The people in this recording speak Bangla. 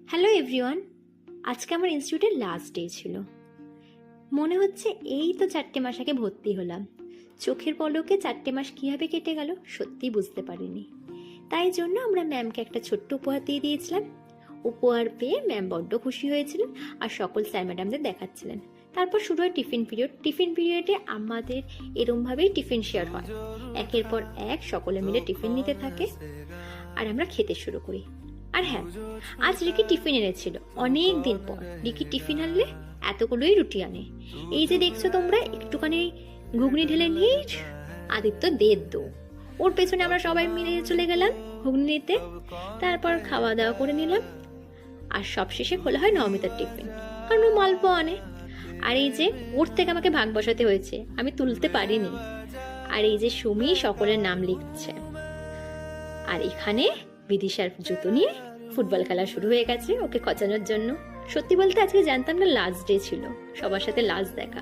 হ্যালো এভরিওয়ান, আজকে আমার ইনস্টিটিউটের লাস্ট ডে ছিল। মনে হচ্ছে এই তো 4টে মাস আগে ভর্তি হলাম। চোখের পলকে 4টে মাস কীভাবে কেটে গেল সত্যিই বুঝতে পারিনি। তাই জন্য আমরা ম্যামকে একটা ছোট্ট উপহার দিয়ে দিয়েছিলাম। উপহার পেয়ে ম্যাম বড্ড খুশি হয়েছিলেন আর সকল স্যার ম্যাডামদের দেখাচ্ছিলেন। তারপর শুরু হয় টিফিন পিরিয়ড। টিফিন পিরিয়ডে আমাদের এরমভাবেই টিফিন শেয়ার হয়, একের পর এক সকলে মিলে টিফিন নিতে থাকে আর আমরা খেতে শুরু করি। আর হ্যাঁ, আজ রিকি টিফিন এনেছিল। অনেক দিন পর রিকি টিফিন আনলে এতগুলোই রুটি আনে। এই যে দেখছো তোমরা, একটুখানি ঘুগনি ঢেলে নিয়ে আদিত্য দো। ওর পেছনে আমরা সবাই মিলে চলে গেলাম ঘুগনি নিতে। তারপর খাওয়া দাওয়া করে নিলাম আর সবশেষে খোলা হয় নমিতার টিফিন, কারণ ও মালপো আনে। আর এই যে ওর থেকে আমাকে ভাগ বসাতে হয়েছে, আমি তুলতে পারিনি। আর এই যে সুমি সকলের নাম লিখছে। আর এখানে বিদিশার জুতো নিয়ে ফুটবল খেলা শুরু হয়ে গেছে ওকে খচানোর জন্য। সত্যি বলতে আজকে জানতাম না লাস্ট ডে ছিল, সবার সাথে লাস্ট দেখা।